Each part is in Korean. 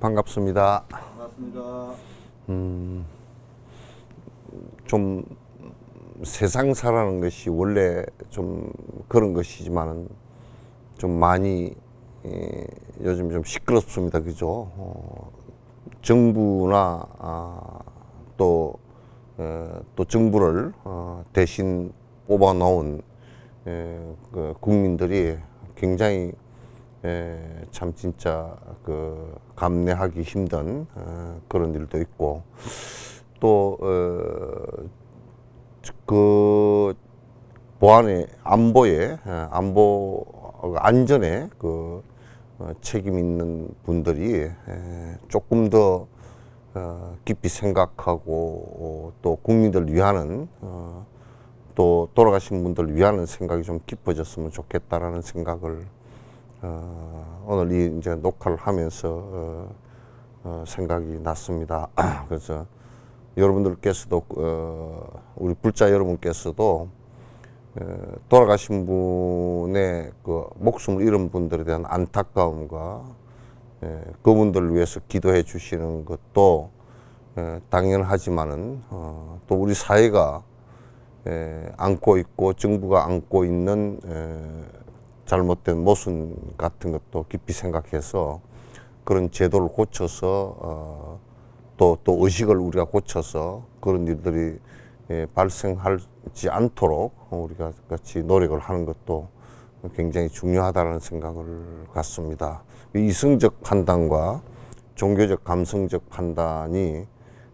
반갑습니다. 반갑습니다. 좀 세상사라는 것이 원래 좀 그런 것이지만은 좀 많이 요즘 좀 시끄럽습니다. 그죠? 정부나 또 정부를 대신 뽑아 놓은 그 국민들이 굉장히 참 진짜 그 감내하기 힘든 그런 일도 있고 또 그 보안의 안보 안전에 그 책임 있는 분들이 조금 더 깊이 생각하고 또 국민들 위하는 또 돌아가신 분들 위하는 생각이 좀 깊어졌으면 좋겠다라는 생각을 오늘 이 이제 녹화를 하면서 생각이 났습니다. 그래서 여러분들께서도 우리 불자 여러분께서도 돌아가신 분의 그 목숨을 잃은 분들에 대한 안타까움과 그분들을 위해서 기도해 주시는 것도 당연하지만은 또 우리 사회가 안고 있고 정부가 안고 있는 잘못된 모순 같은 것도 깊이 생각해서 그런 제도를 고쳐서 또 의식을 우리가 고쳐서 그런 일들이 발생하지 않도록 우리가 같이 노력을 하는 것도 굉장히 중요하다는 생각을 갖습니다. 이성적 판단과 종교적 감성적 판단이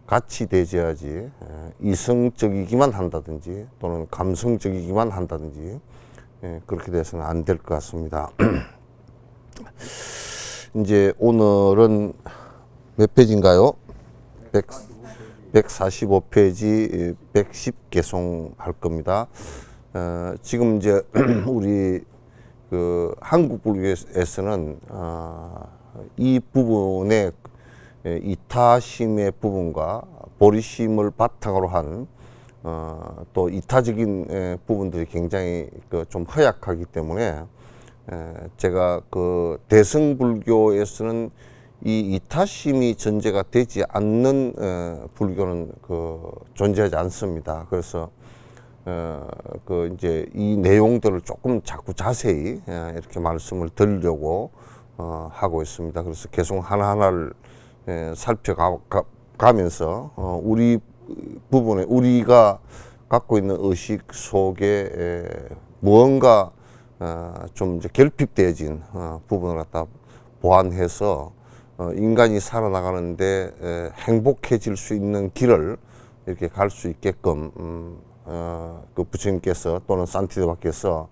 같이 되져야지 이성적이기만 한다든지 또는 감성적이기만 한다든지 그렇게 돼서는 안 될 것 같습니다. 이제 오늘은 몇 페이지인가요? 145페이지 110 개송할 겁니다. 지금 이제 우리 그 한국 불교에서는 이 부분의 이타심의 부분과 보리심을 바탕으로 한 또 이타적인 부분들이 굉장히 좀 허약하기 때문에 제가 그 대승불교에서는 이 이타심이 전제가 되지 않는 불교는 존재하지 않습니다. 그래서 그 이제 이 내용들을 조금 자꾸 자세히 이렇게 말씀을 드리려고 하고 있습니다. 그래서 계속 하나하나를 살펴가면서 우리 부분에 우리가 갖고 있는 의식 속에 무언가 좀 이제 결핍되어진 부분을 갖다 보완해서 인간이 살아나가는데 행복해질 수 있는 길을 이렇게 갈 수 있게끔 그 부처님께서 또는 산티드바께서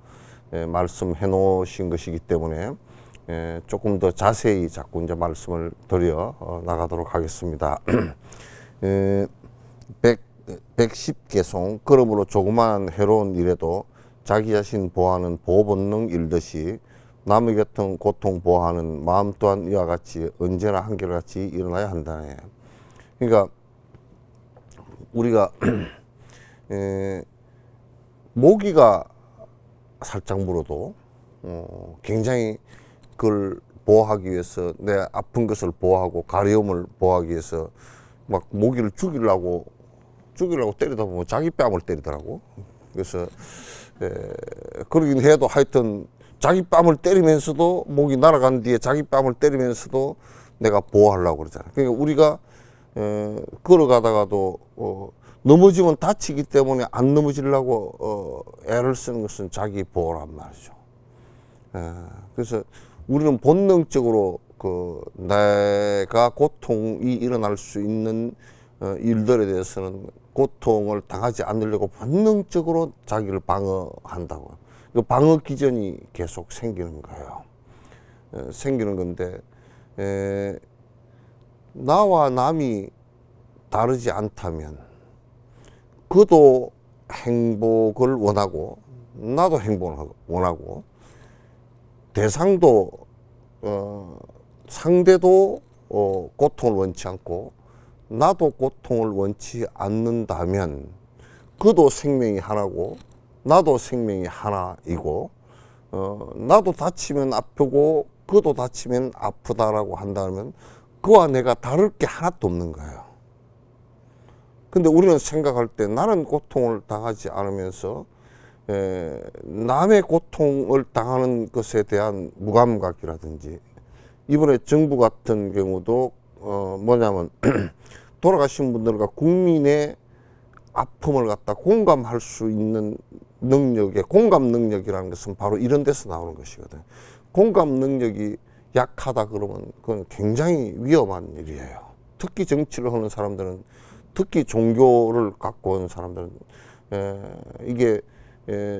말씀해 놓으신 것이기 때문에 조금 더 자세히 자꾸 이제 말씀을 드려 나가도록 하겠습니다. 110개송 그러므로 조그마한 해로운 일에도 자기 자신 보호하는 보호본능 일듯이 남의 같은 고통 보호하는 마음 또한 이와 같이 언제나 한결같이 일어나야 한다네. 그러니까 우리가 모기가 살짝 물어도 굉장히 그걸 보호하기 위해서 내 아픈 것을 보호하고 가려움을 보호하기 위해서 막 모기를 죽이려고 때리다 보면 자기 뺨을 때리더라고. 그래서 그러긴 해도 하여튼 자기 뺨을 때리면서도 모기 날아간 뒤에 자기 뺨을 때리면서도 내가 보호하려고 그러잖아. 그러니까 우리가 걸어가다가도 넘어지면 다치기 때문에 안 넘어지려고 애를 쓰는 것은 자기 보호란 말이죠. 그래서 우리는 본능적으로 내가 고통이 일어날 수 있는 일들에 대해서는 고통을 당하지 않으려고 본능적으로 자기를 방어한다고. 그 방어 기전이 계속 생기는 거예요. 생기는 건데 나와 남이 다르지 않다면 그도 행복을 원하고 나도 행복을 원하고 대상도 상대도 고통을 원치 않고 나도 고통을 원치 않는다면 그도 생명이 하나고 나도 생명이 하나이고 나도 다치면 아프고 그도 다치면 아프다라고 한다면 그와 내가 다를 게 하나도 없는 거예요. 근데 우리는 생각할 때 나는 고통을 당하지 않으면서 남의 고통을 당하는 것에 대한 무감각이라든지, 이번에 정부 같은 경우도 뭐냐면 돌아가신 분들과 국민의 아픔을 갖다 공감할 수 있는 능력의 공감 능력이라는 것은 바로 이런 데서 나오는 것이거든. 공감 능력이 약하다 그러면 그건 굉장히 위험한 일이에요. 특히 정치를 하는 사람들은, 특히 종교를 갖고 온 사람들은 이게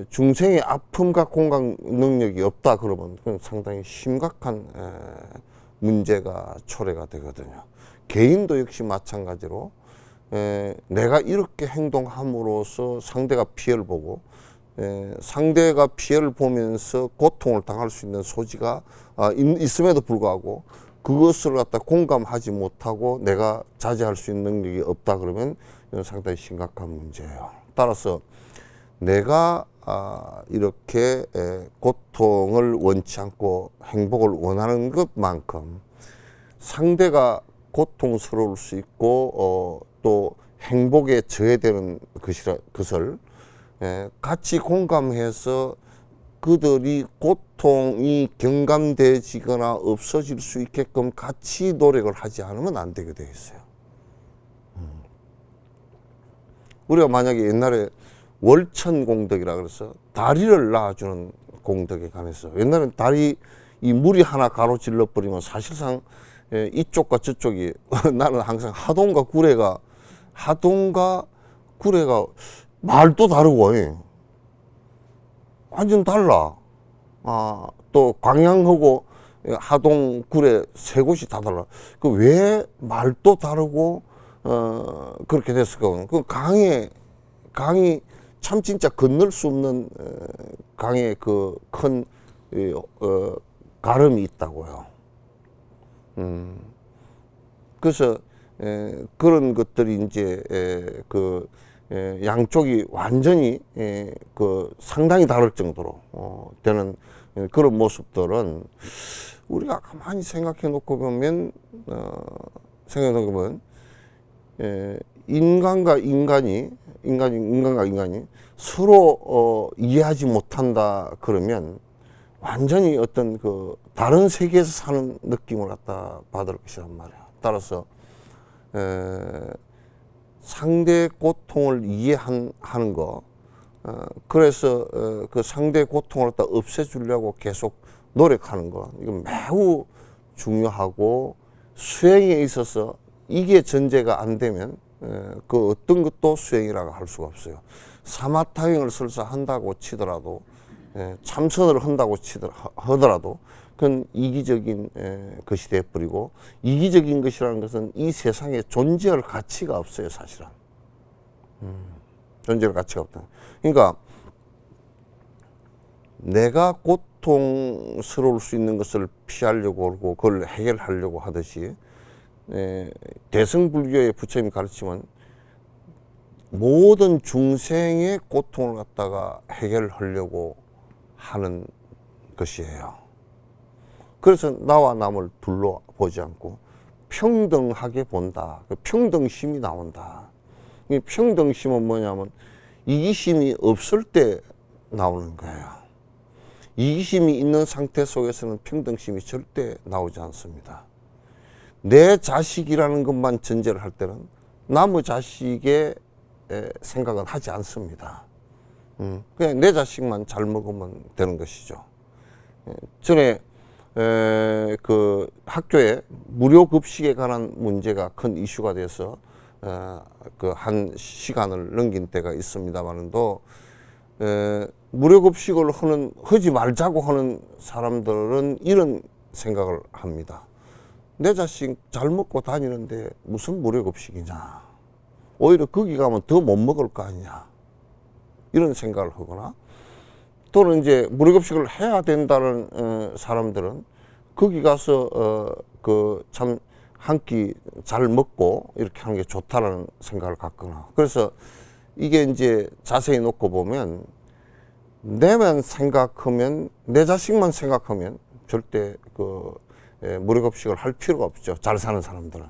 중생의 아픔과 공감 능력이 없다 그러면 그건 상당히 심각한 문제가 초래가 되거든요. 개인도 역시 마찬가지로 내가 이렇게 행동함으로써 상대가 피해를 보고 상대가 피해를 보면서 고통을 당할 수 있는 소지가 있음에도 불구하고 그것을 갖다 공감하지 못하고 내가 자제할 수 있는 능력이 없다 그러면 이건 상당히 심각한 문제예요. 따라서 내가 이렇게 고통을 원치 않고 행복을 원하는 것만큼 상대가 고통스러울 수 있고 또 행복에 저해되는 것을 같이 공감해서 그들이 고통이 경감되지거나 없어질 수 있게끔 같이 노력을 하지 않으면 안 되게 되어 있어요. 우리가 만약에 옛날에 월천공덕이라 그래서 다리를 낳아주는 공덕에 관해서, 옛날엔 다리 이 물이 하나 가로질러 버리면 사실상 이쪽과 저쪽이 나는 항상 하동과 구례가 말도 다르고 완전 달라. 또 광양하고 하동, 구례 세 곳이 다 달라. 그 왜 말도 다르고 그렇게 됐을까? 그 강이 참 진짜 건널 수 없는 강에 그 큰 가름이 있다고요. 그래서 그런 것들이 이제 양쪽이 완전히 상당히 다를 정도로 되는 그런 모습들은 우리가 가만히 생각해 놓고 보면 인간과 인간이 서로 이해하지 못한다 그러면 완전히 어떤 그 다른 세계에서 사는 느낌을 갖다 받을 것이란 말이야. 따라서 상대의 고통을 이해하는 거, 그래서 그 상대의 고통을 갖다 없애주려고 계속 노력하는 거, 이건 매우 중요하고, 수행에 있어서 이게 전제가 안 되면 그 어떤 것도 수행이라고 할 수가 없어요. 사마타행을 설사 한다고 치더라도, 참선을 한다고 하더라도 그건 이기적인 것이 되어버리고, 이기적인 것이라는 것은 이 세상에 존재할 가치가 없어요, 사실은. 존재할 가치가 없다. 그러니까 내가 고통스러울 수 있는 것을 피하려고 하고 그걸 해결하려고 하듯이, 대승불교의 부처님이 가르치면 모든 중생의 고통을 갖다가 해결하려고 하는 것이에요. 그래서 나와 남을 둘러보지 않고 평등하게 본다. 평등심이 나온다. 이 평등심은 뭐냐면 이기심이 없을 때 나오는 거예요. 이기심이 있는 상태 속에서는 평등심이 절대 나오지 않습니다. 내 자식이라는 것만 전제를 할 때는 남의 자식의 생각은 하지 않습니다. 그냥 내 자식만 잘 먹으면 되는 것이죠. 전에 그 학교에 무료 급식에 관한 문제가 큰 이슈가 돼서 그 한 시간을 넘긴 때가 있습니다만도, 무료 급식을 하지 말자고 하는 사람들은 이런 생각을 합니다. 내 자식 잘 먹고 다니는데 무슨 무료 급식이냐, 오히려 거기 가면 더 못 먹을 거 아니냐, 이런 생각을 하거나, 또는 이제 무료급식을 해야 된다는 사람들은 거기 가서 그 참 한 끼 잘 먹고 이렇게 하는 게 좋다라는 생각을 갖거나. 그래서 이게 이제 자세히 놓고 보면 내만 생각하면, 내 자식만 생각하면 절대 그 무료급식을 할 필요가 없죠. 잘 사는 사람들은.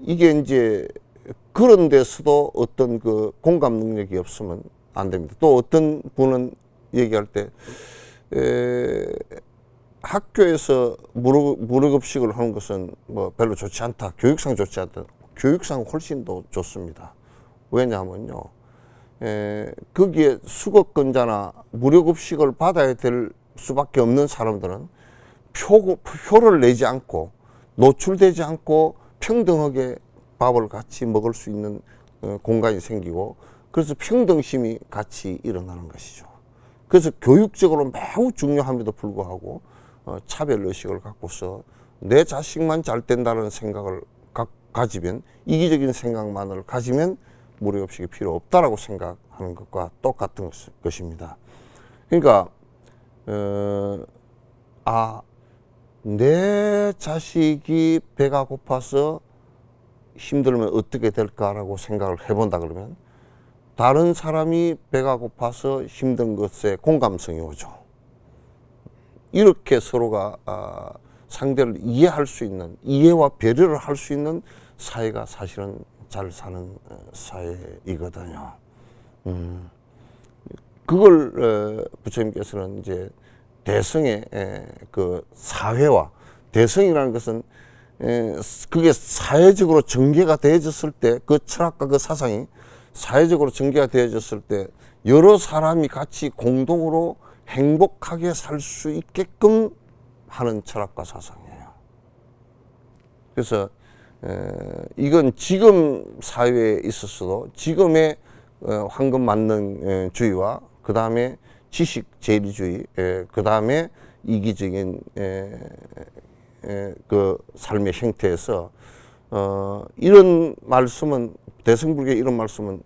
이게 이제 그런 데서도 어떤 그 공감 능력이 없으면 안 됩니다. 또 어떤 분은 얘기할 때 학교에서 무료급식을 하는 것은 뭐 별로 좋지 않다. 교육상 좋지 않다. 교육상 훨씬 더 좋습니다. 왜냐하면요. 거기에 수급권자나 무료급식을 받아야 될 수밖에 없는 사람들은 표를 내지 않고 노출되지 않고 평등하게 밥을 같이 먹을 수 있는 공간이 생기고 그래서 평등심이 같이 일어나는 것이죠. 그래서 교육적으로 매우 중요함에도 불구하고 차별의식을 갖고서 내 자식만 잘 된다는 생각을 가지면 이기적인 생각만을 가지면 무료급식이 필요 없다라고 생각하는 것과 똑같은 것입니다. 그러니까 내 자식이 배가 고파서 힘들면 어떻게 될까라고 생각을 해본다 그러면 다른 사람이 배가 고파서 힘든 것에 공감성이 오죠. 이렇게 서로가 상대를 이해할 수 있는, 이해와 배려를 할 수 있는 사회가 사실은 잘 사는 사회이거든요. 그걸 부처님께서는 이제 대성의 그 사회와, 대성이라는 것은 그게 사회적으로 전개가 되어졌을 때, 그 철학과 그 사상이 사회적으로 전개가 되어졌을 때 여러 사람이 같이 공동으로 행복하게 살 수 있게끔 하는 철학과 사상이에요. 그래서 이건 지금 사회에 있어서도 지금의 황금 만능주의와 그 다음에 지식 제리주의, 그 다음에 이기적인 그 삶의 형태에서 이런 말씀은, 대승불교의 이런 말씀은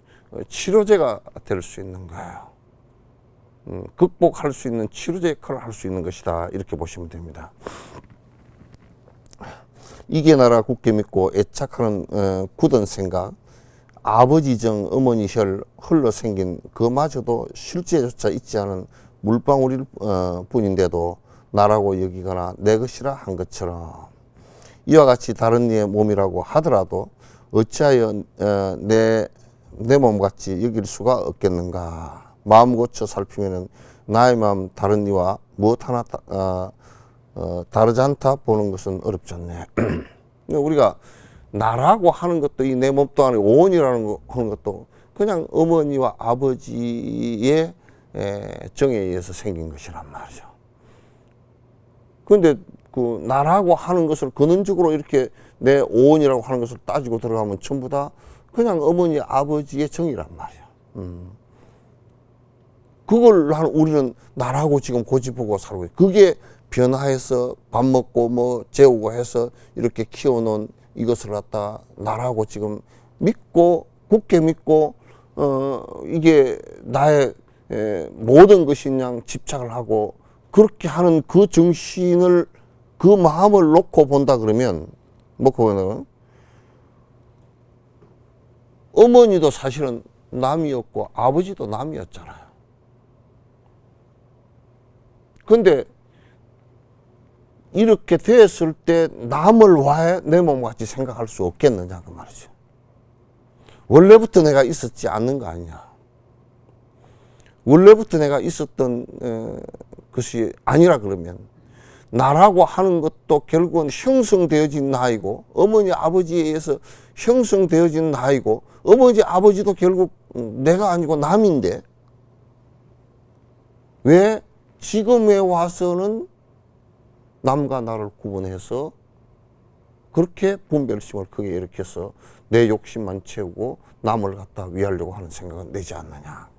치료제가 될 수 있는 거예요. 극복할 수 있는 치료제 역할을 할 수 있는 것이다, 이렇게 보시면 됩니다. 이게 나라 굳게 믿고 애착하는 굳은 생각, 아버지정 어머니혈 흘러 생긴 그마저도 실제조차 있지 않은 물방울일 뿐인데도 나라고 여기거나 내 것이라 한 것처럼 이와 같이 다른 이의 몸이라고 하더라도 어찌하여 내 몸같이 여길 수가 없겠는가. 마음 고쳐 살피면은 나의 마음 다른 이와 무엇 하나 다르지 않다 보는 것은 어렵잖네. 우리가 나라고 하는 것도 이 내 몸도 아니고 오온이라는 하는 것도 그냥 어머니와 아버지의 정에 의해서 생긴 것이란 말이죠. 그런데 그 나라고 하는 것을 근원적으로 이렇게 내 오온이라고 하는 것을 따지고 들어가면 전부 다 그냥 어머니 아버지의 정이란 말이야. 그걸 우리는 나라고 지금 고집하고 살고 있어요. 그게 변화해서 밥 먹고 뭐 재우고 해서 이렇게 키워놓은 이것을 갖다 나라고 지금 믿고 굳게 믿고 이게 나의 모든 것이냐 집착을 하고 그렇게 하는 그 정신을, 그 마음을 놓고 본다 그러면 어머니도 사실은 남이었고 아버지도 남이었잖아요. 근데 이렇게 됐을 때 남을 왜 내 몸같이 생각할 수 없겠느냐 그 말이죠. 원래부터 내가 있었지 않는 거 아니냐. 원래부터 내가 있었던 것이 아니라 그러면 나라고 하는 것도 결국은 형성되어진 나이고 어머니 아버지에 의해서 형성되어진 나이고 어머니 아버지도 결국 내가 아니고 남인데 왜 지금에 와서는 남과 나를 구분해서 그렇게 분별심을 크게 일으켜서 내 욕심만 채우고 남을 갖다 위하려고 하는 생각은 내지 않느냐.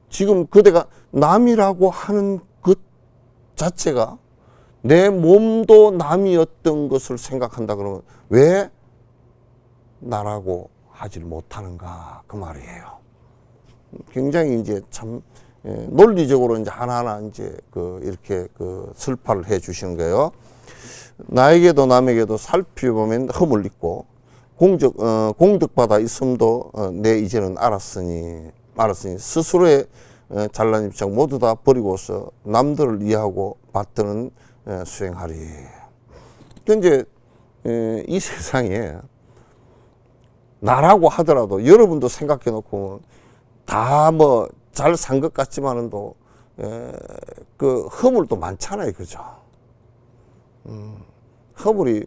지금 그대가 남이라고 하는 것 자체가 내 몸도 남이었던 것을 생각한다 그러면 왜 나라고 하질 못하는가 그 말이에요. 굉장히 이제 참 논리적으로 이제 하나하나 이제 이렇게 설파를 해 주시는 거예요. 나에게도 남에게도 살펴보면 흠을 잊고 공덕받아 있음도 내 이제는 알았으니 스스로의 잘난 입장 모두 다 버리고서 남들을 이해하고 받드는 수행하리. 이제 이 세상에 나라고 하더라도 여러분도 생각해 놓고 다 뭐 잘 산 것 같지만은도 그 허물도 많잖아요, 그죠? 허물이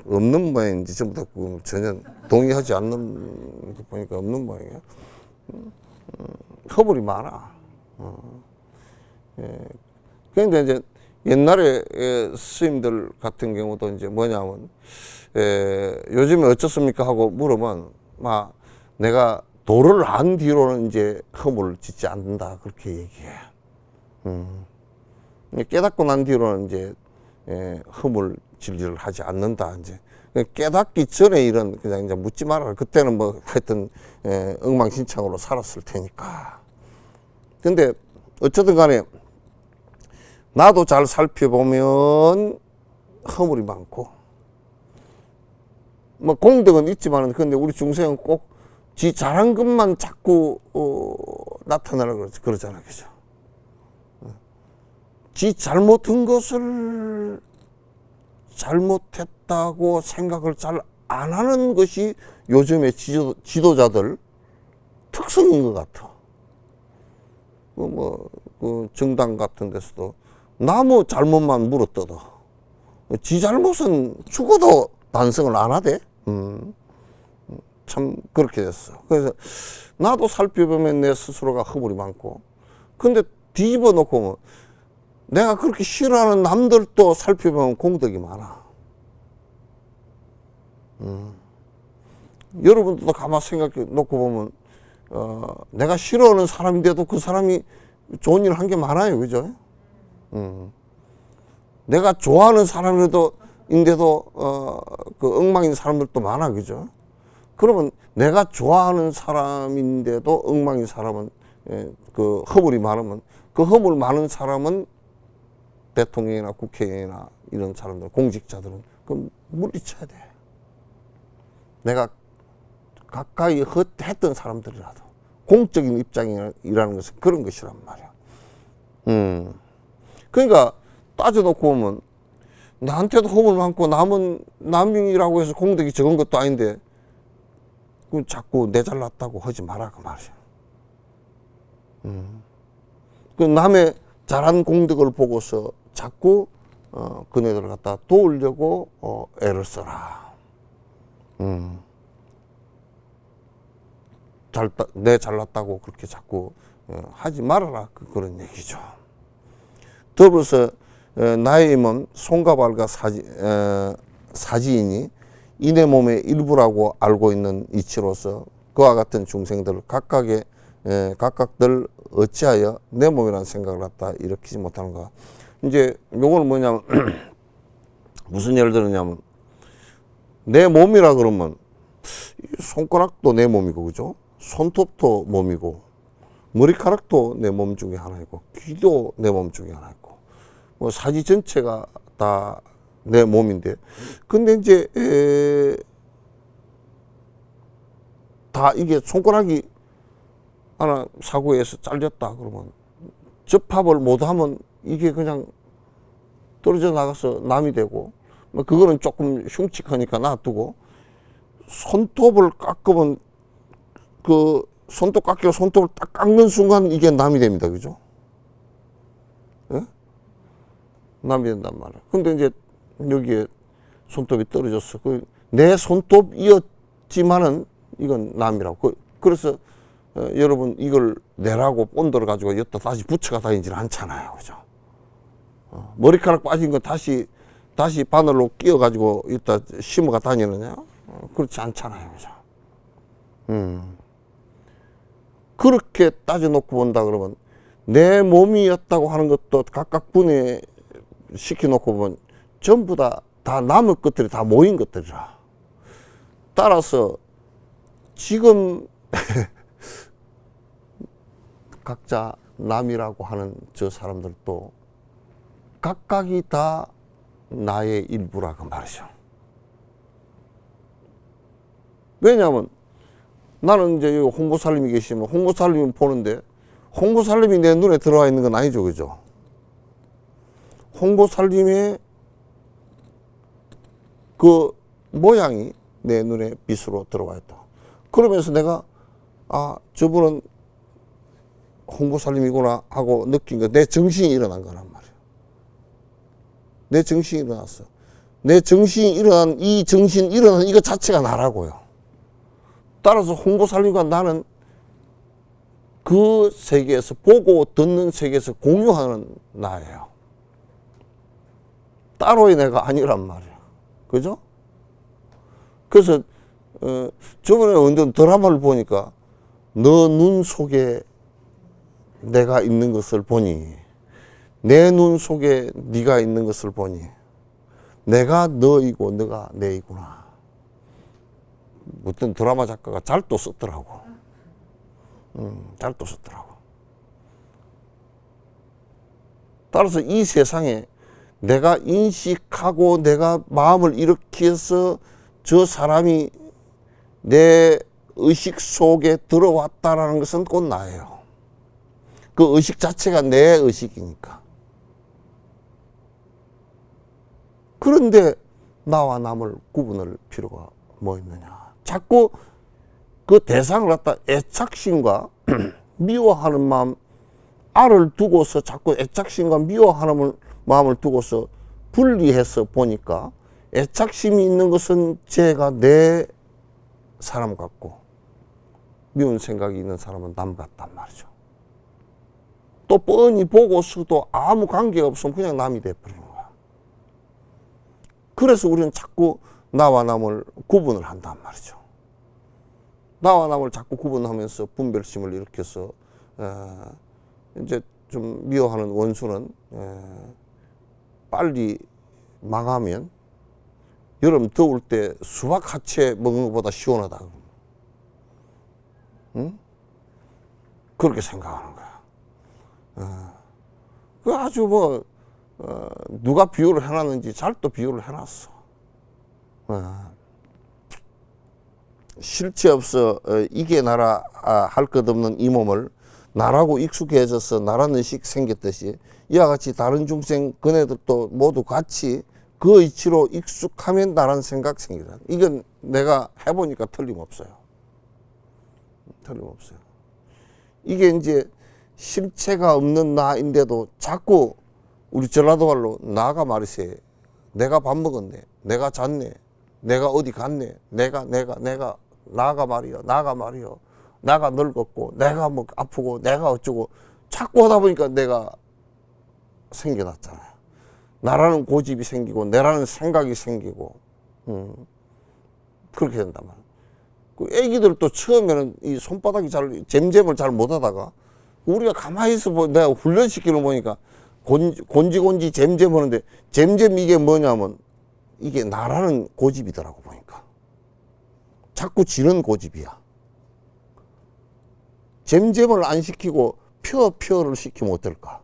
없는 모양인지 전부 다 전혀 동의하지 않는 거 보니까 없는 모양이에요. 허물이 많아. 그런데 이제 옛날에 스님들 같은 경우도 이제 뭐냐면 요즘에 어쩌습니까 하고 물으면 막 내가 도를 안 뒤로는 이제 허물을 짓지 않는다 그렇게 얘기해. 깨닫고 난 뒤로는 이제 허물 진리를 하지 않는다. 이제 깨닫기 전에 이런 그냥 이제 묻지 말아라. 그때는 뭐 하여튼 엉망진창으로 살았을 테니까. 근데 어쨌든 간에 나도 잘 살펴보면 허물이 많고 뭐 공덕은 있지만은 근데 우리 중생은 꼭 지 잘한 것만 자꾸 나타나려고 그러잖아요, 그죠? 지 잘못한 것을 잘못했다고 생각을 잘 안 하는 것이 요즘의 지도자들 특성인 것 같아. 그 정당 같은 데서도 나무 잘못만 물어뜯어. 지 잘못은 죽어도 반성을 안 하대. 참 그렇게 됐어. 그래서 나도 살펴보면 내 스스로가 허물이 많고, 근데 뒤집어 놓고 보면 내가 그렇게 싫어하는 남들도 살펴보면 공덕이 많아. 여러분들도 가만 생각해 놓고 보면 내가 싫어하는 사람인데도 그 사람이 좋은 일을 한 게 많아요, 그죠? 내가 좋아하는 사람인데도 그 엉망인 사람들도 많아, 그죠? 그러면 내가 좋아하는 사람인데도 엉망인 사람은 그 허물이 많으면 그 허물 많은 사람은 대통령이나 국회의원이나 이런 사람들, 공직자들은 그 물리쳐야 돼. 내가 가까이 했던 사람들이라도 공적인 입장이라는 것은 그런 것이란 말이야. 그러니까 따져놓고 보면 나한테도 허물 많고 남이라고 해서 공덕이 적은 것도 아닌데 그 자꾸 내 잘났다고 하지 마라 그 말이야. 그 남의 잘한 공덕을 보고서 자꾸 그네들을 갖다 도우려고 애를 써라. 내 잘났다고 그렇게 자꾸 하지 말아라 그런 얘기죠. 더불어서 나의 몸 손과 발과 사지이니 이내 몸의 일부라고 알고 있는 이치로서 그와 같은 중생들 각각들 어찌하여 내 몸이라는 생각을 갖다 일으키지 못하는가. 이제 요거는 뭐냐면 무슨 예를 들었냐면 내 몸이라 그러면 손가락도 내 몸이고, 그죠? 손톱도 몸이고, 머리카락도 내 몸 중에 하나이고, 귀도 내 몸 중에 하나이고, 뭐 사지 전체가 다 내 몸인데, 근데 이제 다 이게 손가락이 하나 사고에서 잘렸다 그러면 접합을 못하면 이게 그냥 떨어져 나가서 남이 되고, 뭐 그거는 조금 흉측하니까 놔두고, 손톱을 깎으면 그 손톱 깎이고 손톱을 딱 깎는 순간 이게 남이 됩니다, 그죠? 예? 남이 된단 말이야. 근데 이제 여기에 손톱이 떨어졌어. 내 손톱이었지만은 이건 남이라고. 그래서 여러분 이걸 내라고 본드를 가지고 여기다 다시 붙여가 다니지는 않잖아요, 그죠? 머리카락 빠진 거 다시 바늘로 끼워 가지고 여기다 심어가 다니느냐? 그렇지 않잖아요, 그죠? 그렇게 따져놓고 본다 그러면 내 몸이었다고 하는 것도 각각 분해시켜놓고 보면 전부 다 남의 것들이 다 모인 것들이라. 따라서 지금 각자 남이라고 하는 저 사람들도 각각이 다 나의 일부라고 말이죠. 왜냐하면 나는 이제 홍보살님이 계시면 홍보살님이 보는데 홍보살님이 내 눈에 들어와 있는 건 아니죠, 그죠? 홍보살님의 그 모양이 내 눈에 빛으로 들어와 있다. 그러면서 내가 아, 저분은 홍보살님이구나 하고 느낀 거, 내 정신이 일어난 거란 말이에요. 내 정신이 일어났어. 내 정신이 일어난 이 정신 일어난 이거 자체가 나라고요. 따라서 홍보살님과 나는 그 세계에서 보고 듣는 세계에서 공유하는 나예요. 따로의 내가 아니란 말이에요. 그죠? 그래서 저번에 어떤 드라마를 보니까 너 눈 속에 내가 있는 것을 보니 내 눈 속에 네가 있는 것을 보니 내가 너이고 너가 내이구나. 어떤 드라마 작가가 잘 또 썼더라고. 잘 또 썼더라고. 따라서 이 세상에 내가 인식하고 내가 마음을 일으켜서 저 사람이 내 의식 속에 들어왔다라는 것은 곧 나예요. 그 의식 자체가 내 의식이니까. 그런데 나와 남을 구분할 필요가 뭐 있느냐. 자꾸 그 대상을 갖다 애착심과 미워하는 마음, 알을 두고서 자꾸 애착심과 미워하는 마음을 두고서 분리해서 보니까 애착심이 있는 것은 제가 내 사람 같고 미운 생각이 있는 사람은 남 같단 말이죠. 또 뻔히 보고서도 아무 관계가 없으면 그냥 남이 돼버리는 거야. 그래서 우리는 자꾸 나와 남을 구분을 한단 말이죠. 나와 남을 자꾸 구분하면서 분별심을 일으켜서 이제 좀 미워하는 원수는 빨리 망하면 여름 더울 때 수박 하체 먹는 것보다 시원하다. 응? 그렇게 생각하는 거야. 그 아주 뭐 누가 비유를 해놨는지 잘 또 비유를 해놨어. 실체 없어 이게 나라 할 것 없는 이 몸을 나라고 익숙해져서 나라는 의식 생겼듯이 이와 같이 다른 중생 그네들도 모두 같이 그 이치로 익숙하면 나라는 생각 생기다. 이건 내가 해보니까 틀림없어요. 틀림없어요. 이게 이제 실체가 없는 나인데도 자꾸 우리 전라도 말로 나가 말이세. 내가 밥 먹었네. 내가 잤네. 내가 어디 갔네. 내가 나가 말이요. 나가 말이요. 나가 늙었고 내가 뭐 아프고 내가 어쩌고 자꾸 하다 보니까 내가 생겨났잖아요. 나라는 고집이 생기고 내라는 생각이 생기고 그렇게 된단 말이에요. 그 애기들도 처음에는 이 손바닥이 잘 잼잼을 잘 못하다가 우리가 가만히 있어 보 내가 훈련시키는 거 보니까 곤지 잼잼 하는데 잼잼 이게 뭐냐면 이게 나라는 고집이더라고 보니까. 자꾸 지는 고집이야. 잼잼을 안 시키고 펴를 시키면 어떨까?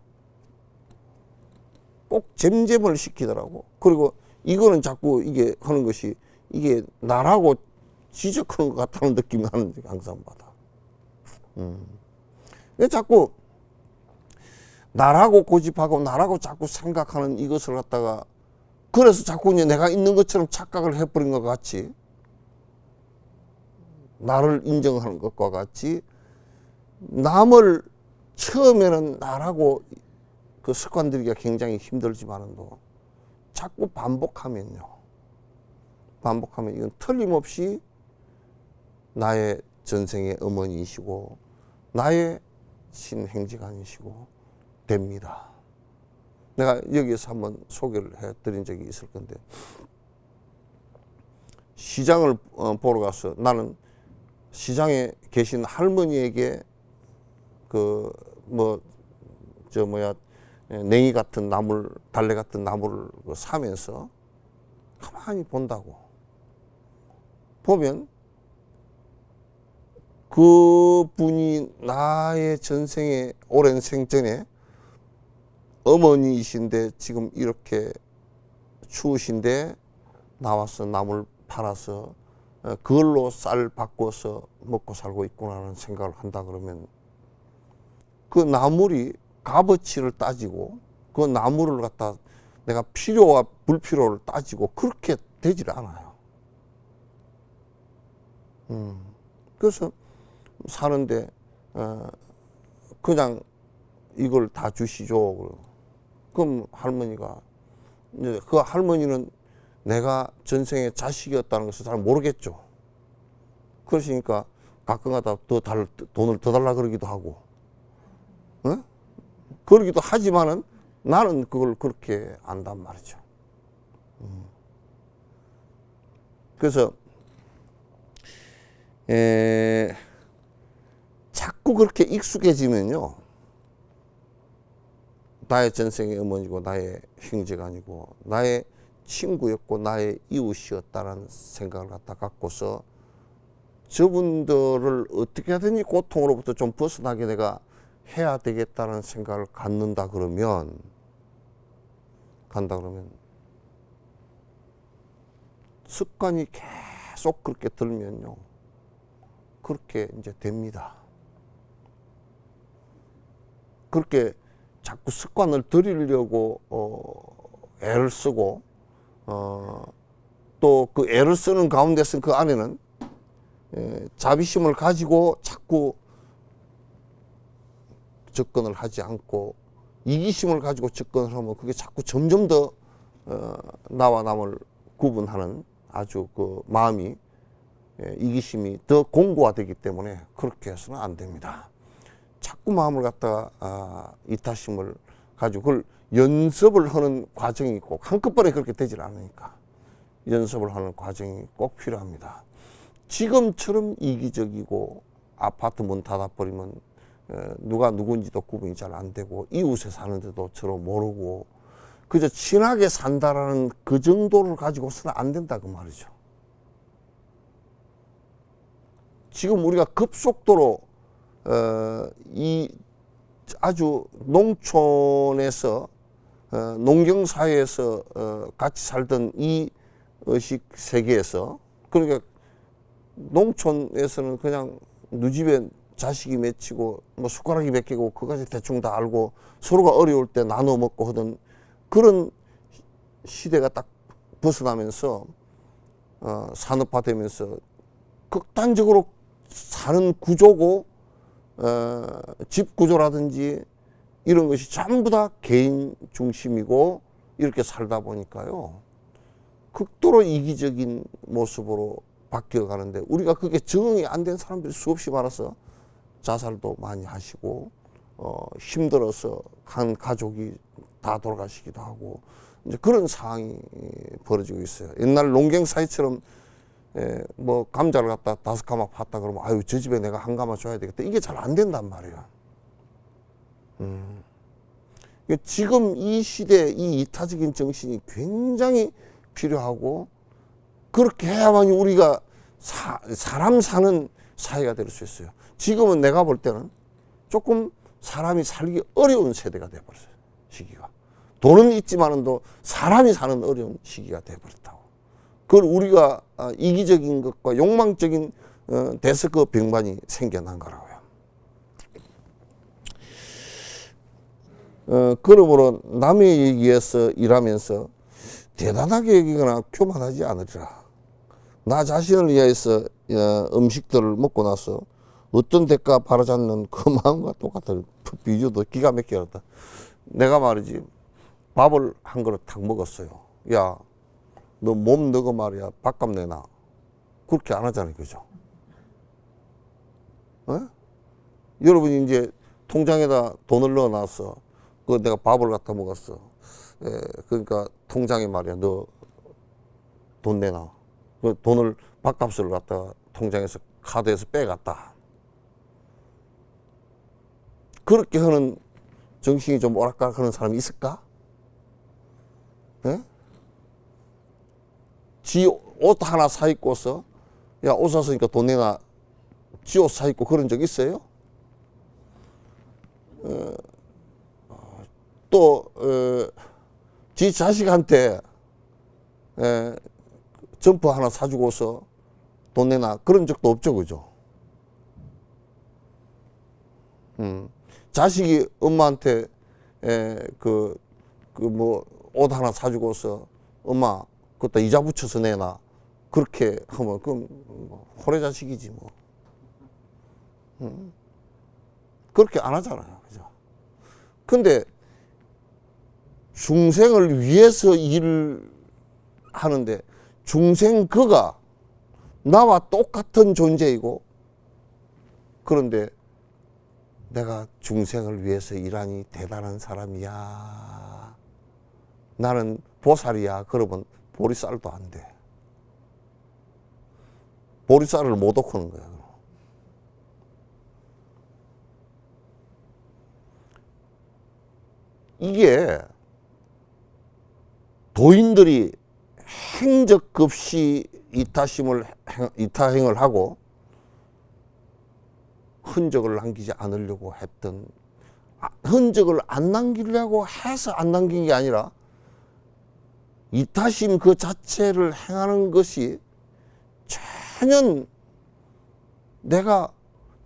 꼭 잼잼을 시키더라고. 그리고 이거는 자꾸 이게 하는 것이 이게 나라고 지적하는 것 같다는 느낌이 나는데 항상 받아. 왜 자꾸 나라고 고집하고 나라고 자꾸 생각하는 이것을 갖다가 그래서 자꾸 이제 내가 있는 것처럼 착각을 해버린 것 같이 나를 인정하는 것과 같이 남을 처음에는 나라고 그 습관 들이기가 굉장히 힘들지만도 자꾸 반복하면 이건 틀림없이 나의 전생의 어머니이시고 나의 신행지간이시고 됩니다. 내가 여기에서 한번 소개를 해드린 적이 있을 건데 시장을 보러 가서 나는 시장에 계신 할머니에게 냉이 같은 나물, 달래 같은 나물을 사면서 가만히 본다고. 보면 그 분이 나의 전생에 오랜 생전에 어머니이신데 지금 이렇게 추우신데 나와서 나물 팔아서 그걸로 쌀 바꿔서 먹고 살고 있구나라는 생각을 한다 그러면 그 나물이 값어치를 따지고 그 나물을 갖다 내가 필요와 불필요를 따지고 그렇게 되질 않아요. 그래서 사는데 그냥 이걸 다 주시죠. 그럼 할머니가 이제 그 할머니는 내가 전생에 자식이었다는 것을 잘 모르겠죠. 그러시니까 가끔가다 돈을 더 달라 그러기도 하고, 그러기도 하지만은 나는 그걸 그렇게 안단 말이죠. 그래서 자꾸 그렇게 익숙해지면요, 나의 전생의 어머니고 나의 형제가 아니고 나의 친구였고 나의 이웃이었다는 생각을 갖고서 저분들을 어떻게 하든지 고통으로부터 좀 벗어나게 내가 해야 되겠다는 생각을 간다 그러면 습관이 계속 그렇게 들면요, 그렇게 이제 됩니다. 그렇게 자꾸 습관을 들이려고 애를 쓰고 또 그 애를 쓰는 가운데서 그 안에는 자비심을 가지고 자꾸 접근을 하지 않고 이기심을 가지고 접근을 하면 그게 자꾸 점점 더 나와 남을 구분하는 아주 그 마음이 이기심이 더 공고화되기 때문에 그렇게 해서는 안 됩니다. 자꾸 마음을 갖다가 이타심을 가지고 그걸 연습을 하는 과정이 꼭 한꺼번에 그렇게 되질 않으니까 연습을 하는 과정이 꼭 필요합니다. 지금처럼 이기적이고 아파트 문 닫아버리면 누가 누군지도 구분이 잘 안 되고 이웃에 사는데도 서로 모르고 그저 친하게 산다라는 그 정도를 가지고서는 안 된다 그 말이죠. 지금 우리가 급속도로 이 아주 농촌에서 농경사회에서 같이 살던 이 의식 세계에서, 그러니까 농촌에서는 그냥 누집에 자식이 맺히고 뭐 숟가락이 몇 개고 그까지 대충 다 알고 서로가 어려울 때 나눠 먹고 하던 그런 시대가 딱 벗어나면서 산업화되면서 극단적으로 사는 구조고 집 구조라든지 이런 것이 전부 다 개인 중심이고 이렇게 살다 보니까요, 극도로 이기적인 모습으로 바뀌어 가는데 우리가 그게 적응이 안 된 사람들이 수없이 많아서 자살도 많이 하시고 힘들어서 한 가족이 다 돌아가시기도 하고 이제 그런 상황이 벌어지고 있어요. 옛날 농경사회처럼 뭐 감자를 갖다 5가마 팠다 그러면 아유 저 집에 내가 1가마 줘야 되겠다, 이게 잘 안 된단 말이에요. 지금 이 시대 이 이타적인 정신이 굉장히 필요하고 그렇게 해야만 우리가 사람 사는 사회가 될 수 있어요. 지금은 내가 볼 때는 조금 사람이 살기 어려운 세대가 돼버렸어요. 시기가 돈은 있지만은도 사람이 사는 어려운 시기가 돼버렸다고. 그걸 우리가 이기적인 것과 욕망적인 데서 그 병반이 생겨난 거라고요. 그러므로 남의 얘기에서 일하면서 대단하게 여기거나 교만하지 않으리라. 나 자신을 위해서 음식들을 먹고 나서 어떤 대가 바라지 않는 그 마음과 똑같은 비유도 기가 막히게 하다. 내가 말이지 밥을 한 그릇 탁 먹었어요. 야, 너 몸 너가 말이야 밥값 내놔. 그렇게 안 하잖아요, 그죠? 여러분이 이제 통장에다 돈을 넣어놨어. 그 내가 밥을 갖다 먹었어. 그러니까 통장에 말이야 너 돈 내놔. 그 돈을 밥값을 갖다 통장에서 카드에서 빼갔다. 그렇게 하는 정신이 좀 오락가락 하는 사람이 있을까? 지 옷 하나 사 입고서 야 옷 샀으니까 돈 내놔. 지 옷 사 입고 그런 적 있어요? 또 지 자식한테 점퍼 하나 사주고서 돈 내놔 그런 적도 없죠, 그죠? 자식이 엄마한테 뭐 옷 하나 사주고서 엄마 그것도 이자 붙여서 내놔 그렇게 하면 그럼 호래 자식이지 뭐. 그렇게 안 하잖아요, 그죠? 근데 중생을 위해서 일을 하는데 중생 그가 나와 똑같은 존재이고 그런데 내가 중생을 위해서 일하니 대단한 사람이야. 나는 보살이야. 그러면 보리쌀도 안 돼. 보리쌀을 못 얻고는 거야. 이게 도인들이 행적급시 이타행을 하고 흔적을 남기지 않으려고 했던, 흔적을 안 남기려고 해서 안 남긴 게 아니라 이타심 그 자체를 행하는 것이 전혀 내가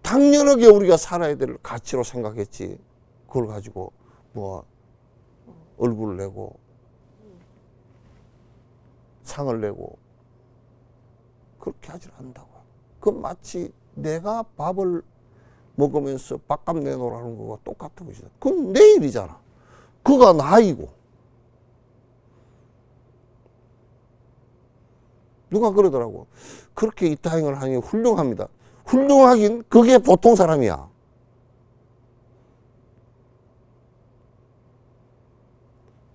당연하게 우리가 살아야 될 가치로 생각했지, 그걸 가지고 뭐 얼굴을 내고 상을 내고 그렇게 하질 않는다고요. 그건 마치 내가 밥을 먹으면서 밥값 내놓으라는 거가 똑같은 것이다. 그건 내 일이잖아. 그가 나이고. 누가 그러더라고. 그렇게 이타행을 하니 훌륭합니다. 훌륭하긴 그게 보통 사람이야.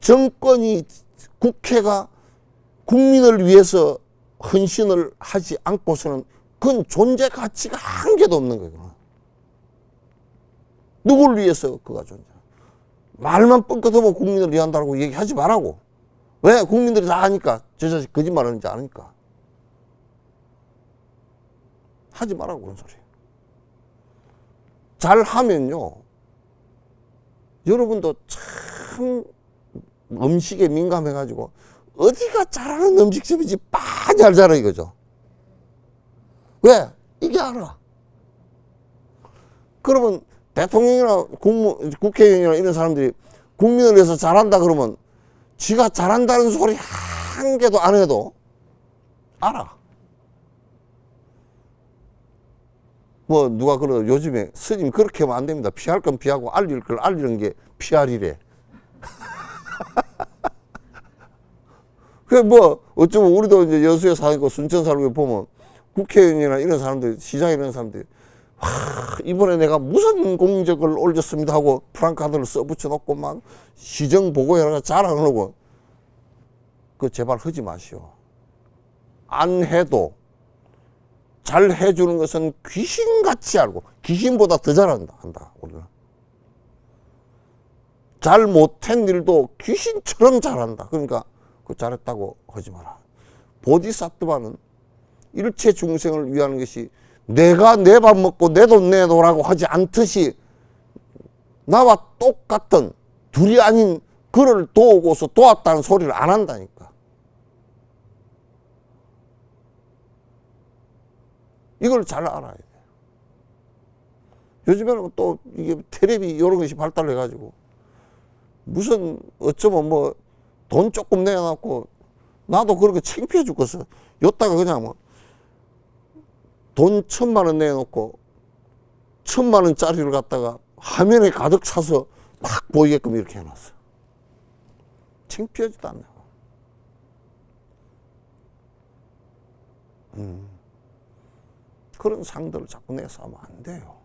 정권이, 국회가 국민을 위해서 헌신을 하지 않고서는 그건 존재 가치가 한 개도 없는 거예요. 누굴 위해서 그가 존재? 말만 뻥끗하면 국민을 위한다고 얘기하지 말라고. 왜? 국민들이 다 아니까. 저 자식 거짓말 하는지 아니까. 하지 말라고 그런 소리. 잘하면요, 여러분도 참 음식에 민감해가지고 어디가 잘하는 음식점인지 많이 알잖아 이거죠. 왜? 이게 알아. 그러면 대통령이나 국회의원이나 이런 사람들이 국민을 위해서 잘한다 그러면 지가 잘한다는 소리 한 개도 안 해도 알아. 뭐 누가 그러다 요즘에 스님 그렇게 하면 안 됩니다. 피할 건 피하고 알릴 걸 알리는 게 피할이래. 그래 뭐 어쩌면 우리도 이제 여수에 살고 순천 살고 보면 국회의원이나 이런 사람들, 시장 이런 사람들이 이번에 내가 무슨 공적을 올렸습니다 하고 프랑카드를 써붙여 놓고 막 시정 보고해라 자랑하고, 그 제발 하지 마시오. 안 해도 잘 해주는 것은 귀신같이 알고, 귀신보다 더 잘한다 우리는. 잘 못한 일도 귀신처럼 잘한다. 그러니까 그 잘했다고 하지 마라. 보디사트바는 일체 중생을 위하는 것이 내가 내 밥 먹고 내 돈 내놓으라고 하지 않듯이 나와 똑같은 둘이 아닌 그를 도우고서 도왔다는 소리를 안 한다니까. 이걸 잘 알아야 돼. 요즘에는 또 이게 텔레비 이런 것이 발달해가지고 무슨 어쩌면 뭐 돈 조금 내놓고 나도 그렇게 창피해 죽겠어. 요따가 그냥 뭐 돈 1,000만 원 내놓고 1,000만 원짜리를 갖다가 화면에 가득 차서 막 보이게끔 이렇게 해놨어. 창피하지도 않네. 그런 상들을 자꾸 내서 하면 안 돼요.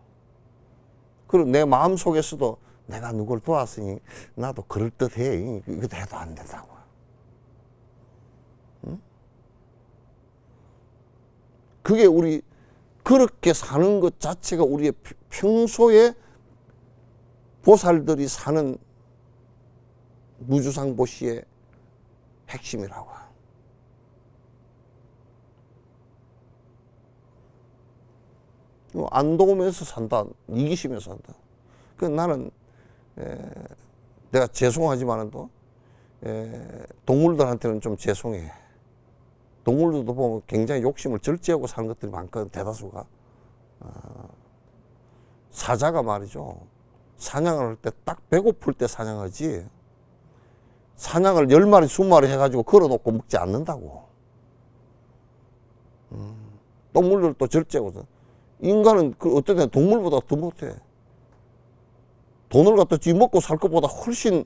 그리고 내 마음 속에서도 내가 누굴 도왔으니 나도 그럴듯해. 이거 해도 안 된다고. 응? 그게 우리 그렇게 사는 것 자체가 우리의 평소에 보살들이 사는 무주상보시의 핵심이라고. 안 도우면서 산다. 이기시면서 산다. 그 나는 내가 죄송하지만은 또 동물들한테는 좀 죄송해. 동물들도 보면 굉장히 욕심을 절제하고 사는 것들이 많거든, 대다수가. 사자가 말이죠. 사냥을 할 때 딱 배고플 때 사냥하지, 사냥을 10마리, 20마리 해가지고 걸어놓고 먹지 않는다고. 동물들도 절제하고. 인간은 그 어떤 때 동물보다 더 못해. 돈을 갖다 쥐 먹고 살 것보다 훨씬,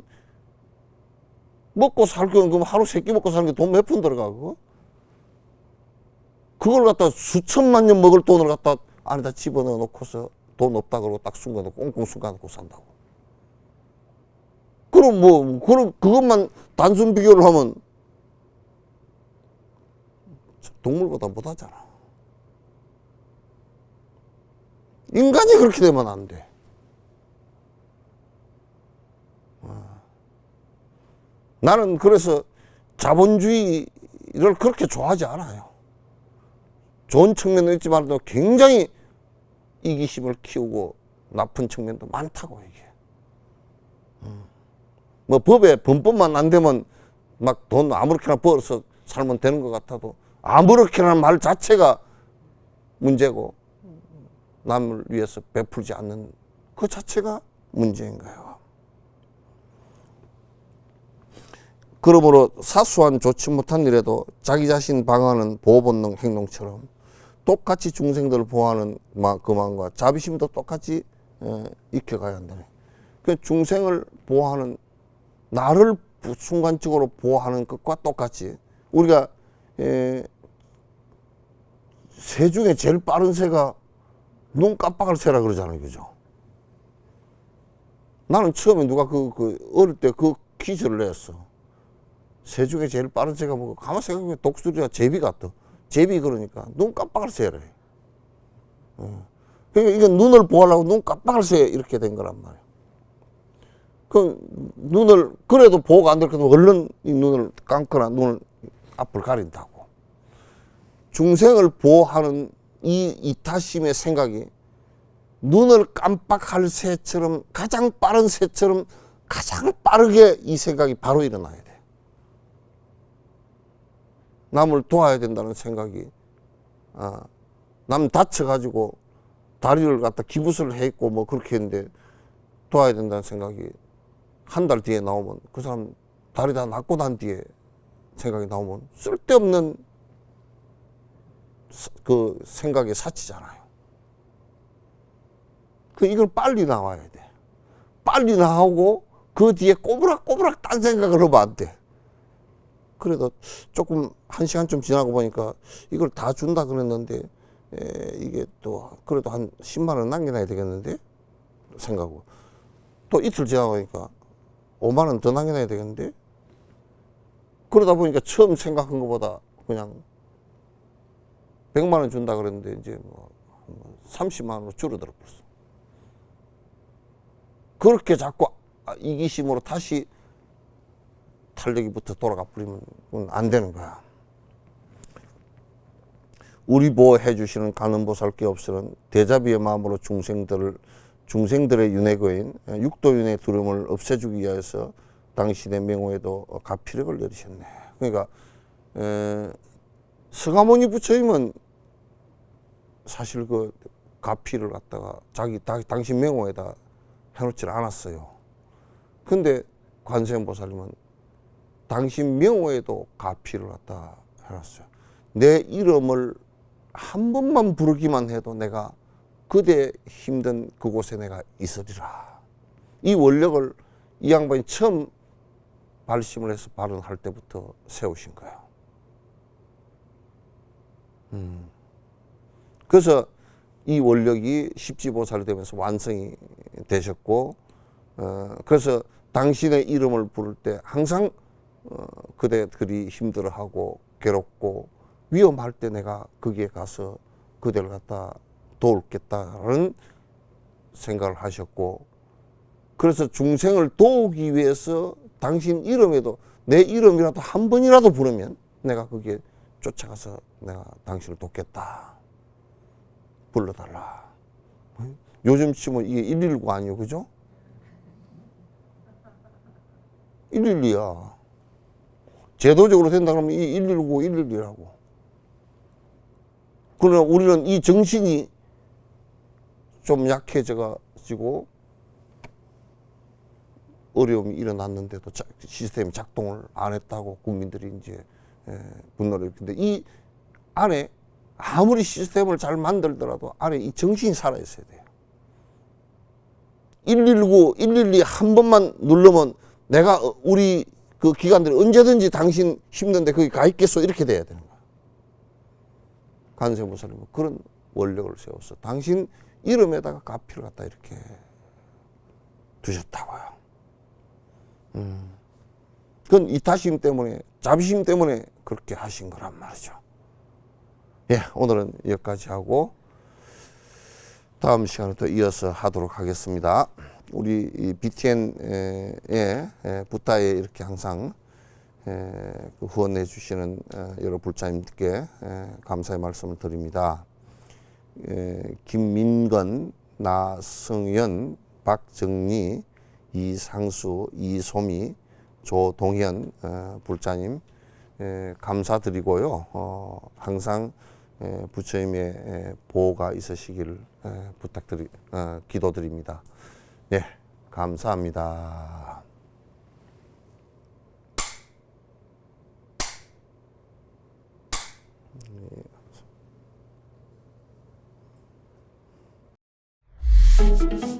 먹고 살 거는 그럼 하루 3끼 먹고 사는 게 돈 몇 푼 들어가, 그거? 그걸 갖다 수천만 년 먹을 돈을 갖다 안에다 집어넣어 놓고서 돈 없다 그러고 딱 숨겨놓고 꽁꽁 숨겨놓고 산다고. 그럼 뭐, 그럼 그것만 단순 비교를 하면 동물보다 못하잖아. 인간이 그렇게 되면 안 돼. 나는 그래서 자본주의를 그렇게 좋아하지 않아요. 좋은 측면도 있지만 굉장히 이기심을 키우고 나쁜 측면도 많다고, 이게. 뭐 법에 범법만 안 되면 막 돈 아무렇게나 벌어서 살면 되는 것 같아도 아무렇게라는 말 자체가 문제고, 남을 위해서 베풀지 않는 그 자체가 문제인 거예요. 그러므로 사소한 좋지 못한 일에도 자기 자신 방어하는 보호본능 행동처럼 똑같이 중생들을 보호하는 그 마음과 자비심도 똑같이 익혀가야 한다네. 그 중생을 보호하는, 나를 순간적으로 보호하는 것과 똑같이 우리가 새 중에 제일 빠른 새가 눈 깜빡할 새라 그러잖아요, 그죠? 나는 처음에 누가 어릴 때 그 퀴즈를 냈어. 새 중에 제일 빠른 새가 뭐고, 가만 생각해보면 독수리가 제비 같아. 제비 그러니까 눈 깜빡할 새래. 그러니까 이건 눈을 보호하려고 눈 깜빡할 새 이렇게 된 거란 말이야. 그 눈을 그래도 보호가 안 될 거면 얼른 이 눈을 감거나 눈을 앞을 가린다고. 중생을 보호하는 이 이타심의 생각이 눈을 깜빡할 새처럼, 가장 빠른 새처럼 가장 빠르게 이 생각이 바로 일어나야 돼. 남을 도와야 된다는 생각이, 남 다쳐가지고 다리를 갖다 기부스를 해 있고 뭐 그렇게 했는데 도와야 된다는 생각이 한 달 뒤에 나오면, 그 사람 다리 다 낫고 난 뒤에 생각이 나오면 쓸데없는 그 생각에 사치잖아요. 이걸 빨리 나와야 돼. 빨리 나오고 그 뒤에 꼬부락꼬부락 딴 생각을 하면 안 돼. 그래도 조금 1시간쯤 지나고 보니까 이걸 다 준다 그랬는데 이게 또 그래도 한 10만 원 남겨놔야 되겠는데 생각하고, 또 이틀 지나고 보니까 5만 원 더 남겨놔야 되겠는데, 그러다 보니까 처음 생각한 것보다 그냥 100만 원 준다 그랬는데 이제 뭐 30만 원으로 줄어들어 버렸어. 그렇게 자꾸 이기심으로 다시 탄력이부터 돌아가 버리면 안 되는 거야. 우리 보호해 주시는 관음보살께 없으는 대자비의 마음으로 중생들의 윤회거인 육도윤회 두려움을 없애주기 위해서 당신의 명호에도 가피력을 내리셨네. 그러니까 서가모니 부처님은 사실 그 가피를 갖다가 당신 명호에다 해놓질 않았어요. 근데 관세음보살님은 당신 명호에도 가피를 갖다 해놨어요. 내 이름을 한 번만 부르기만 해도 내가 그대 힘든 그곳에 내가 있으리라. 이 원력을 이 양반이 처음 발심을 해서 발언할 때부터 세우신 거예요. 그래서 이 원력이 십지보살이 되면서 완성이 되셨고, 그래서 당신의 이름을 부를 때 항상 그대들이 힘들어하고 괴롭고 위험할 때 내가 거기에 가서 그대를 갖다 도울겠다는 생각을 하셨고, 그래서 중생을 도우기 위해서 당신 이름에도, 내 이름이라도 한 번이라도 부르면 내가 거기에 쫓아가서 내가 당신을 돕겠다. 불러달라. 요즘 치면 이게 119 아니에요, 그죠? 112야. 제도적으로 된다 그러면 이 119, 112라고. 그러나 우리는 이 정신이 좀 약해져가지고 어려움이 일어났는데도 시스템이 작동을 안 했다고 국민들이 이제 분노를 일으키는데, 이 안에 아무리 시스템을 잘 만들더라도 안에 이 정신이 살아있어야 돼요. 119, 112 한 번만 누르면 내가 우리 그 기관들이 언제든지 당신 힘든데 거기 가 있겠소, 이렇게 돼야 되는 거야. 간세 보살님은 그런 원력을 세워서 당신 이름에다가 가피를 갖다 이렇게 두셨다고요. 그건 이타심 때문에, 자비심 때문에 그렇게 하신 거란 말이죠. 예, 오늘은 여기까지 하고 다음 시간에 또 이어서 하도록 하겠습니다. 우리 이 BTN의 부타에 이렇게 항상 후원해 주시는 여러 불자님들께 감사의 말씀을 드립니다. 김민건, 나성연, 박정리, 이상수, 이소미, 조동현 불자님 감사드리고요. 항상 부처님의 보호가 있으시길 기도드립니다. 네, 감사합니다. 네.